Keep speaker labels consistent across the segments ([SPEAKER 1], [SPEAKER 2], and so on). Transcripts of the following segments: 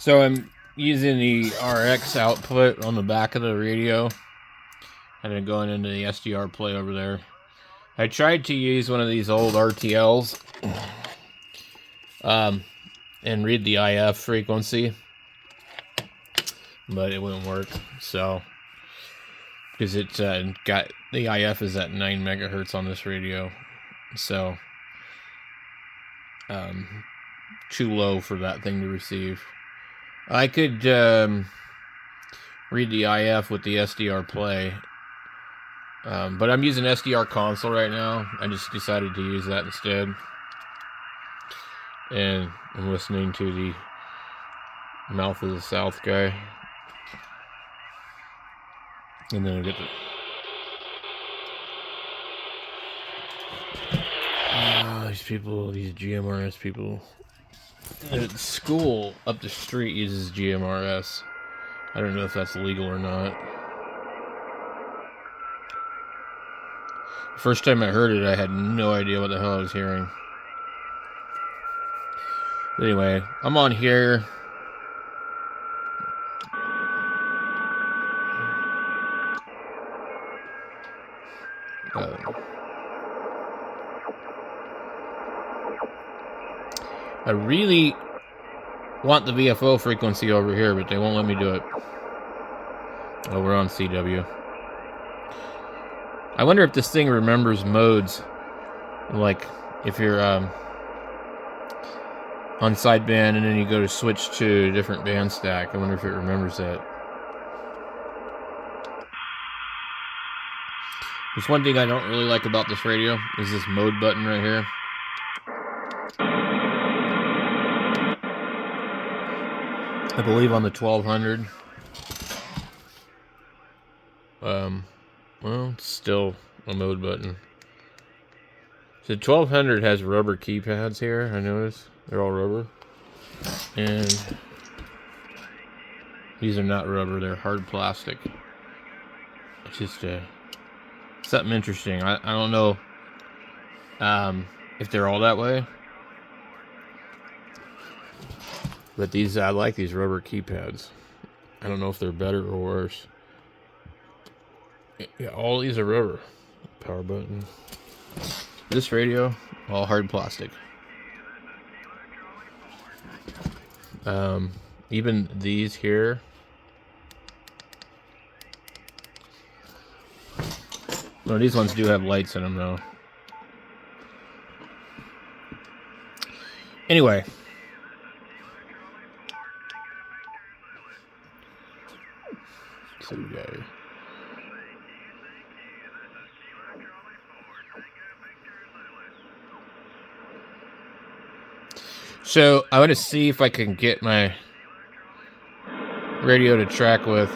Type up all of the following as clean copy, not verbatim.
[SPEAKER 1] So I'm using the RX output on the back of the radio, and then going into the SDR play over there. I tried to use one of these old RTLs and read the IF frequency, but it wouldn't work. So, because it got the IF is at 9 megahertz on this radio, so too low for that thing to receive. I could read the IF with the SDR play, but I'm using SDR console right now. I just decided to use that instead, and I'm listening to the Mouth of the South guy, and then I get the these people, these GMRS people. The school up the street uses GMRS. I don't know if that's legal or not. The first time I heard it, I had no idea what the hell I was hearing. Anyway, I'm on here. I really want the VFO frequency over here, but they won't let me do it. Oh, we're on CW. I wonder if this thing remembers modes. Like, if you're on sideband and then you go to switch to a different band stack. I wonder if it remembers that. There's one thing I don't really like about this radio is this mode button right here. I believe on the 1200. Well, it's still a mode button. The 1200 has rubber keypads here, I noticed. They're all rubber. And these are not rubber, they're hard plastic. It's just something interesting. I don't know if they're all that way. But these, I like these rubber keypads. I don't know if they're better or worse. Yeah, all these are rubber. Power button. This radio, all hard plastic. Even these here. No, these ones do have lights in them though. Anyway. So we got here. So I want to see if I can get my radio to track with.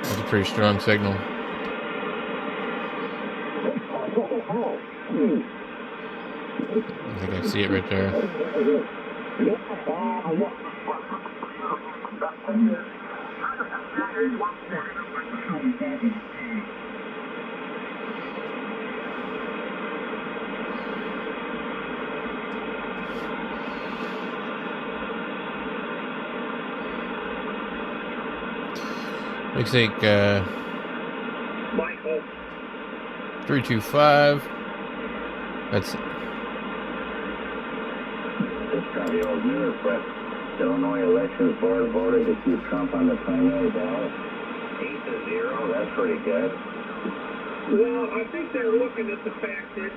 [SPEAKER 1] That's a pretty strong signal. I think I see it right there. Looks like 325. That's
[SPEAKER 2] Illinois Elections Board voted to keep Trump on the primary ballot. 8-0. That's pretty good.
[SPEAKER 3] Well, I think they're looking at the fact that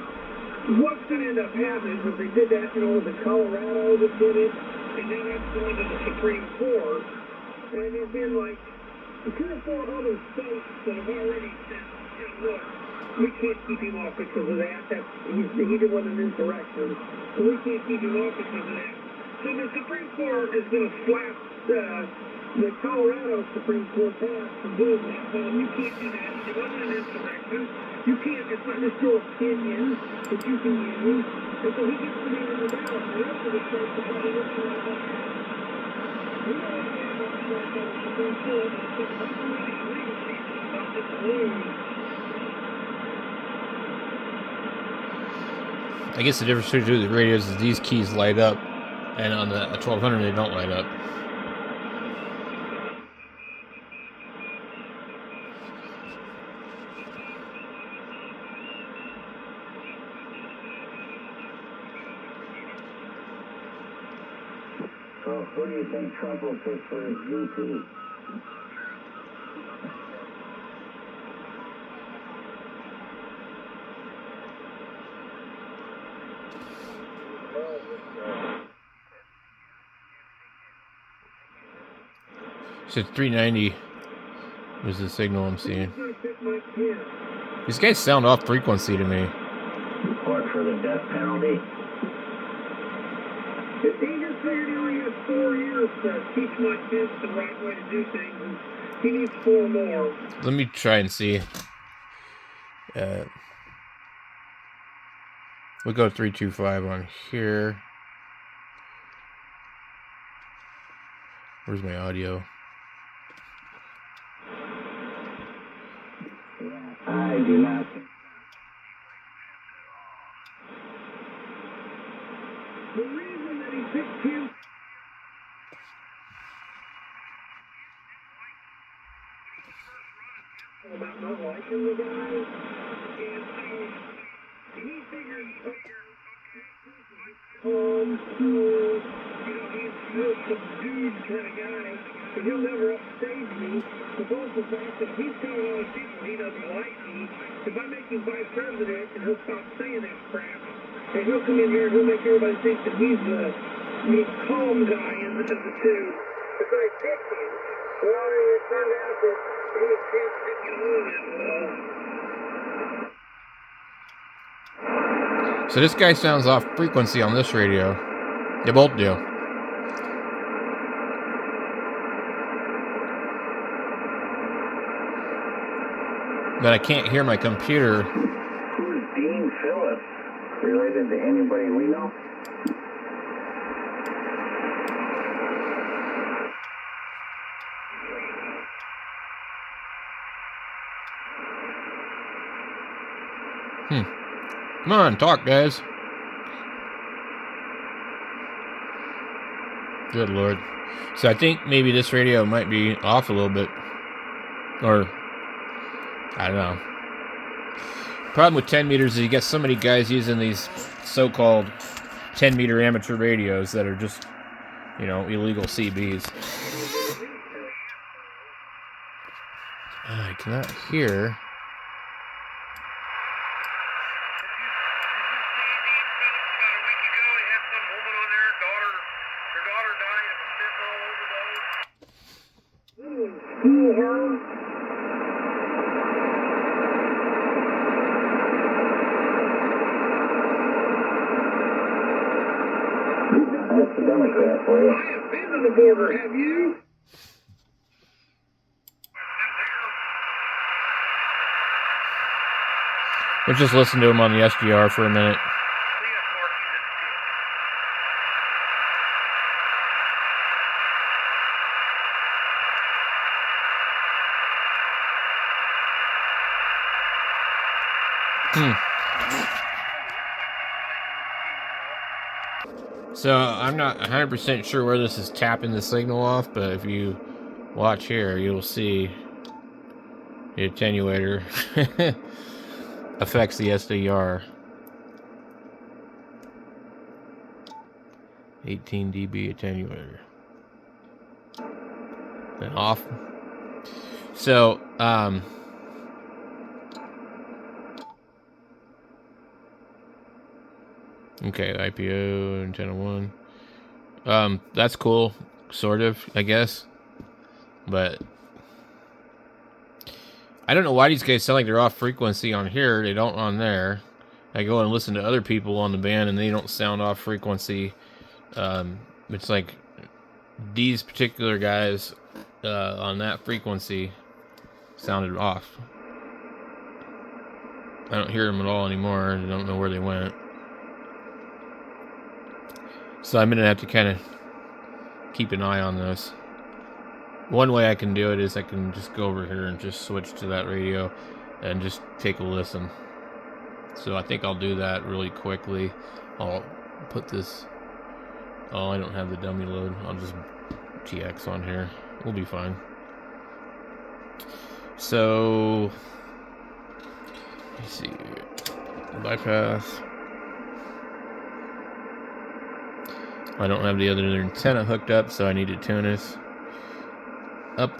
[SPEAKER 3] what's going to end up happening is they did that, the Colorado that did it, and then that's going to the Supreme Court, and there's been like 2 or 4 other states that have already said, look, we can't keep him off because of that. He did one an insurrection, so we can't keep him off because of that. So the Supreme Court is going to slap the Colorado Supreme Court passed for doing that. So you can't do that. It wasn't an insurrection. You can't. It's not just your opinion that you can use. And so he gets to be on the ballot. The rest of the states are probably looking like that. We don't have to have the Supreme Court. It's really illegal about this balloon.
[SPEAKER 1] I guess the difference between the radios is these keys light up And on the 1200, they don't light up.
[SPEAKER 2] So, who do you think Trump will pick for his VP?
[SPEAKER 1] So 390 was the signal I'm seeing. These guys sound off frequency to me.
[SPEAKER 2] What, for the death penalty?
[SPEAKER 3] If he just figured he only has 4 years to teach my kids the right way to do things, and he needs 4 more.
[SPEAKER 1] Let me try and see. We'll go 325 on here. Where's my audio?
[SPEAKER 2] I do not think.
[SPEAKER 3] The reason that he picked him about not liking the guy, and he figured calm, cool, he's a real subdued kind of guy, and he'll never upstage me. But also the fact that he's telling all these people he doesn't like me, if I make him vice president, and he'll stop saying that crap, and he'll come in here and he'll make everybody think that he's the calm guy in the two. If I pick him, well, it turned out that he can't pick him that well.
[SPEAKER 1] So this guy sounds off frequency on this radio. They both do. But I can't hear my computer.
[SPEAKER 2] Who's Dean Phillips? Related to anybody we know?
[SPEAKER 1] Come on, talk, guys. Good Lord. So I think maybe this radio might be off a little bit. Or, I don't know. Problem with 10 meters is you get so many guys using these so-called 10-meter amateur radios that are just, illegal CBs. I cannot hear.
[SPEAKER 2] That's the Democrat for you.
[SPEAKER 3] I have been to the border, have you?
[SPEAKER 1] Let's just listen to him on the SDR for a minute. So I'm not 100% sure where this is tapping the signal off, but if you watch here, you'll see the attenuator affects the SDR. 18 dB attenuator. And off. So, okay, IPO, antenna 1. That's cool, sort of, I guess. But I don't know why these guys sound like they're off frequency on here. They don't on there. I go and listen to other people on the band and they don't sound off frequency. It's like these particular guys on that frequency sounded off. I don't hear them at all anymore. I don't know where they went. So I'm going to have to kind of keep an eye on this. One way I can do it is I can just go over here and just switch to that radio and just take a listen. So I think I'll do that really quickly. I'll put this Oh, I don't have the dummy load. I'll just TX on here. We'll be fine. So, let's see. Bypass. I don't have the other antenna hooked up, so I need to tune this up.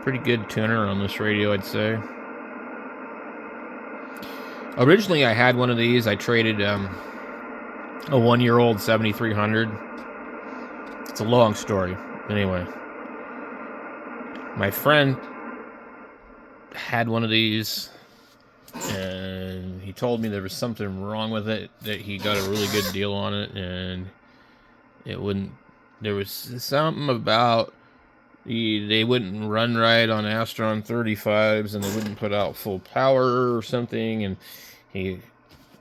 [SPEAKER 1] Pretty good tuner on this radio, I'd say. Originally, I had one of these. I traded a 1-year-old 7300. It's a long story. Anyway, my friend had one of these, and he told me there was something wrong with it, that he got a really good deal on it, and it wouldn't. There was something about they wouldn't run right on Astron 35s, and they wouldn't put out full power or something, and he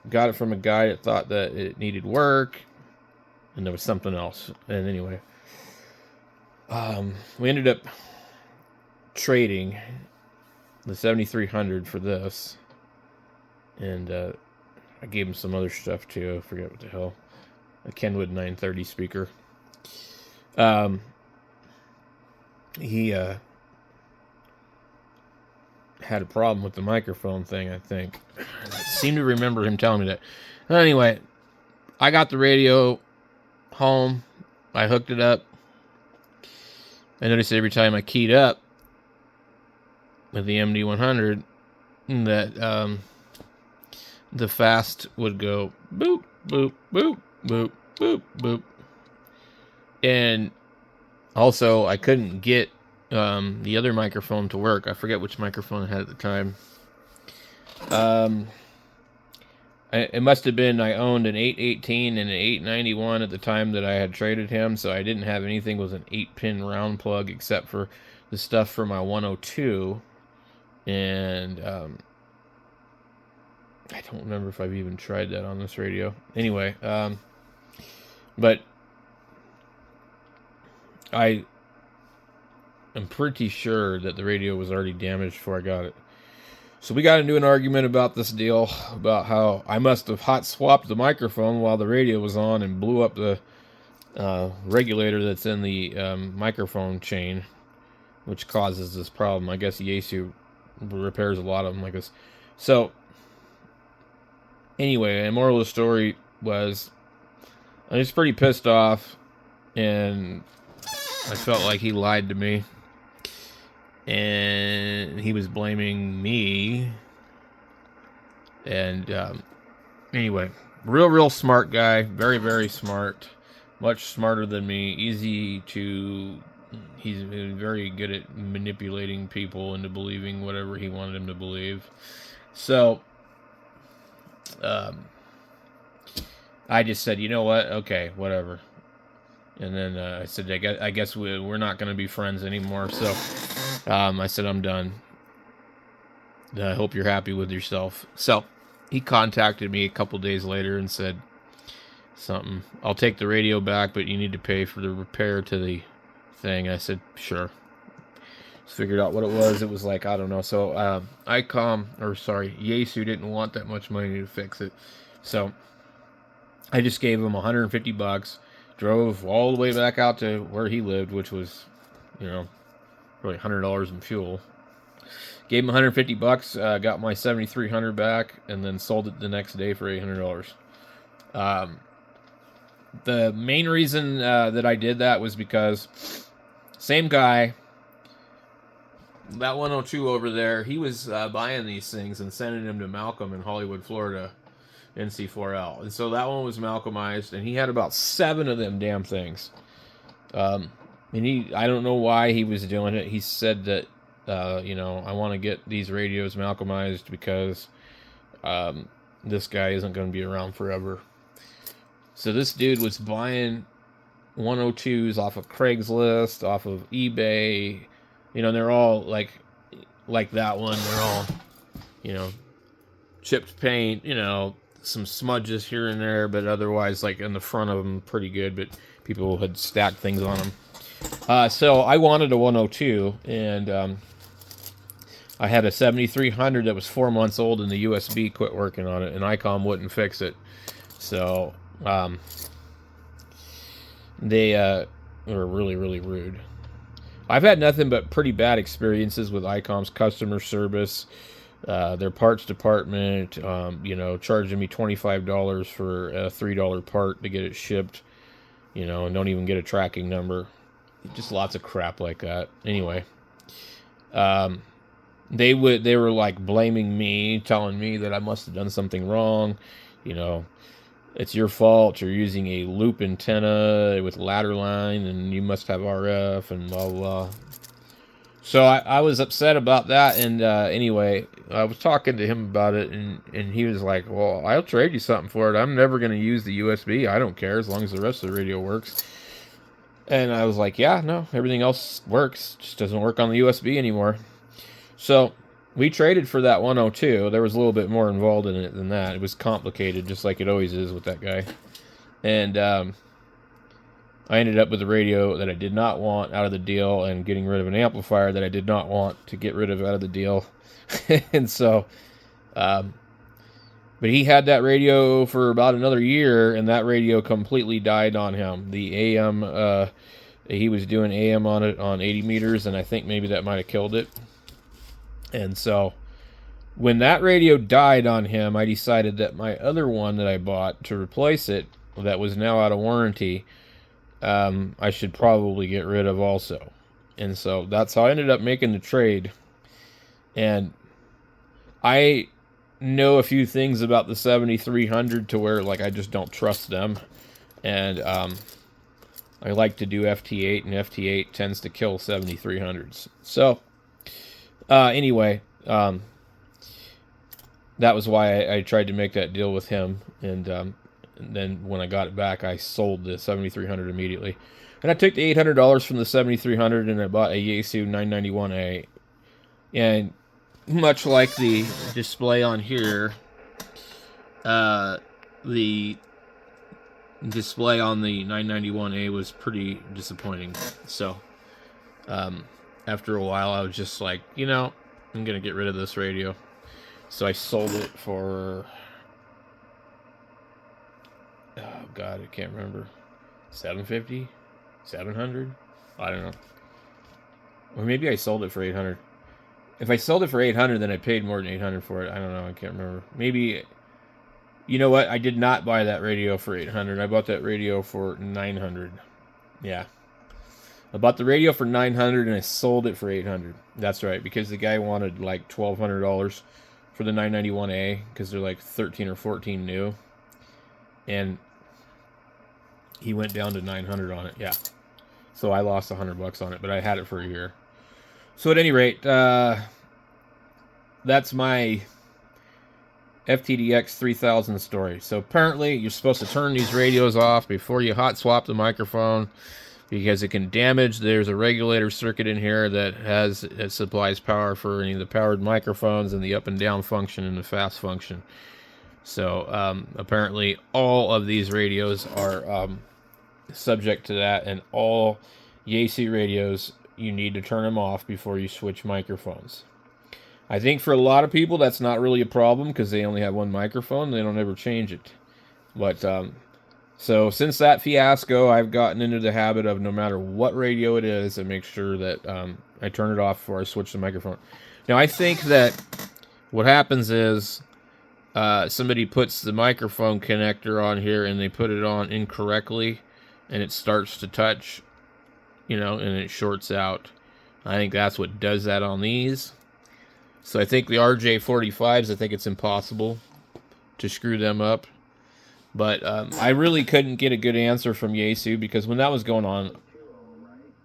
[SPEAKER 1] got it from a guy that thought that it needed work, and there was something else. And anyway, we ended up trading the 7300 for this, and I gave him some other stuff too. I forget what the hell. A Kenwood 930 speaker. He had a problem with the microphone thing, I think. I seem to remember him telling me that. Anyway, I got the radio home. I hooked it up. I noticed every time I keyed up with the MD100 that the fast would go boop, boop, boop, boop, boop, boop. And also, I couldn't get the other microphone to work. I forget which microphone I had at the time. It must have been I owned an 818 and an 891 at the time that I had traded him, so I didn't have anything with an 8-pin round plug except for the stuff for my 102. And I don't remember if I've even tried that on this radio. Anyway, but I am pretty sure that the radio was already damaged before I got it. So we got into an argument about this deal, about how I must have hot swapped the microphone while the radio was on and blew up the regulator that's in the microphone chain, which causes this problem. I guess yaesu repairs a lot of them like this. So anyway, the moral of the story was I was pretty pissed off, and I felt like he lied to me, and he was blaming me. And anyway, real smart guy, very, very smart, much smarter than me, he's very good at manipulating people into believing whatever he wanted them to believe. So I just said, you know what, okay, whatever. And then I said, I guess we're not going to be friends anymore. So I said, I'm done. I hope you're happy with yourself. So he contacted me a couple days later and said something. I'll take the radio back, but you need to pay for the repair to the thing. I said, sure. Just figured out what it was. It was like, I don't know. So yaesu didn't want that much money to fix it. So I just gave him $150. Drove all the way back out to where he lived, which was, probably $100 in fuel. Gave him $150, got my 7300 back, and then sold it the next day for $800. The main reason that I did that was because same guy, that 102 over there, he was buying these things and sending them to Malcolm in Hollywood, Florida. NC4L. And so that one was Malcolmized, and he had about 7 of them damn things. And I don't know why he was doing it. He said that, I want to get these radios Malcolmized because this guy isn't going to be around forever. So this dude was buying 102s off of Craigslist, off of eBay. They're all like that one. They're all, chipped paint, some smudges here and there, but otherwise, like in the front of them, pretty good, but people had stacked things on them. So I wanted a 102, and I had a 7300 that was 4 months old, and the USB quit working on it, and ICOM wouldn't fix it. So they were really, really rude. I've had nothing but pretty bad experiences with ICOM's customer service. Their parts department, you know, charging me $25 for a $3 part to get it shipped, you know, and don't even get a tracking number. Just lots of crap like that. Anyway, they were like blaming me, telling me that I must have done something wrong. You know, it's your fault. You're using a loop antenna with ladder line, and you must have RF and blah blah. So I was upset about that, and anyway, I was talking to him about it, and he was like, well, I'll trade you something for it. I'm never going to use the USB. I don't care as long as the rest of the radio works. And I was like, yeah, no, everything else works. Just doesn't work on the USB anymore. So we traded for that 102. There was a little bit more involved in it than that. It was complicated, just like it always is with that guy. And I ended up with a radio that I did not want out of the deal, and getting rid of an amplifier that I did not want to get rid of out of the deal. And so, but he had that radio for about another year, and that radio completely died on him. The AM, he was doing AM on it on 80 meters, and I think maybe that might have killed it. And so, when that radio died on him, I decided that my other one that I bought to replace it, that was now out of warranty, I should probably get rid of also. And so that's how I ended up making the trade. And I know a few things about the 7300 to where, like, I just don't trust them. And I like to do FT8, and FT8 tends to kill 7300s. So anyway, that was why I tried to make that deal with him. And then when I got it back, I sold the 7300 immediately. And I took the $800 from the 7300 and I bought a Yaesu 991A. And much like the display on here, the display on the 991A was pretty disappointing. So after a while, I was just like, you know, I'm going to get rid of this radio. So I sold it for... oh god, I can't remember. 750? 700? I don't know. Or maybe I sold it for 800. If I sold it for 800, then I paid more than 800 for it. I don't know, I can't remember. Maybe, you know what? I did not buy that radio for 800. I bought that radio for 900. Yeah. I bought the radio for 900 and I sold it for 800. That's right, because the guy wanted like $1,200 for the 991A because they're like 13 or 14 new. And he went down to 900 on it, yeah. So I lost $100 on it, but I had it for a year. So at any rate, that's my Ftdx3000 story. So apparently you're supposed to turn these radios off before you hot swap the microphone because it can damage. There's a regulator circuit in here that supplies power for any of the powered microphones and the up and down function and the fast function. So apparently all of these radios are subject to that, and all yaesu radios, you need to turn them off before you switch microphones. I think for a lot of people that's not really a problem because they only have one microphone. They don't ever change it. But so since that fiasco, I've gotten into the habit of no matter what radio it is, I make sure that I turn it off before I switch the microphone. Now I think that what happens is somebody puts the microphone connector on here and they put it on incorrectly and it starts to touch, you know, and it shorts out. I think that's what does that on these. So I think the RJ45s, I think it's impossible to screw them up. But I really couldn't get a good answer from Yaesu because when that was going on,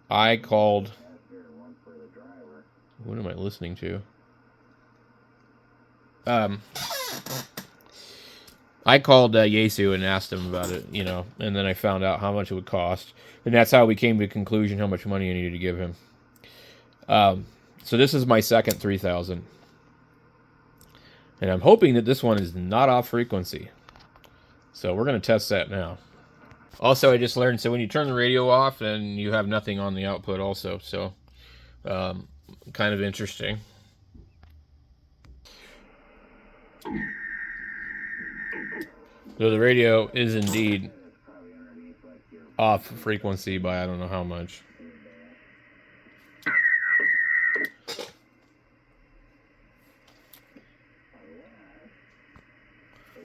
[SPEAKER 1] I called... what am I listening to? I called Yaesu and asked him about it, you know, and then I found out how much it would cost. And that's how we came to the conclusion how much money I needed to give him. So this is my second 3000. And I'm hoping that this one is not off frequency. So we're going to test that now. Also, I just learned, so when you turn the radio off, then you have nothing on the output also. So, kind of interesting. So the radio is indeed off frequency by I don't know how much.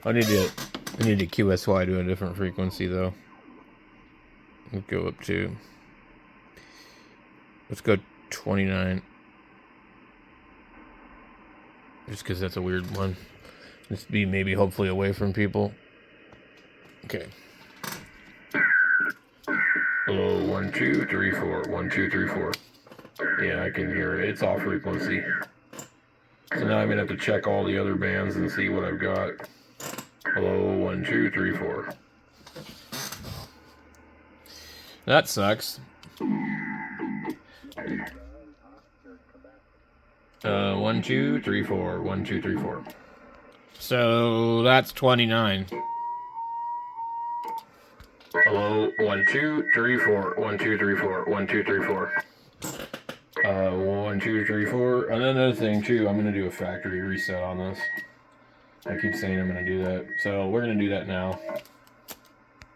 [SPEAKER 1] I need to QSY to a different frequency though. Let's go up to. Let's go 29. Just because that's a weird one. Just be maybe hopefully away from people. Okay. Hello, 1, 2, 3, 4. 1, 2, 3, 4. Yeah, I can hear it. It's off frequency. So now I'm gonna have to check all the other bands and see what I've got. Hello, 1, 2, 3, 4. That sucks. 1, 2, 3, 4. 1, 2, 3, 4. So that's 29. Hello, 1, 2, 3, 4. 1, 2, 3, 4. 1, 2, 3, 4. 1, 2, 3, 4. And another thing too, I'm gonna do a factory reset on this. I keep saying I'm gonna do that, so we're gonna do that now.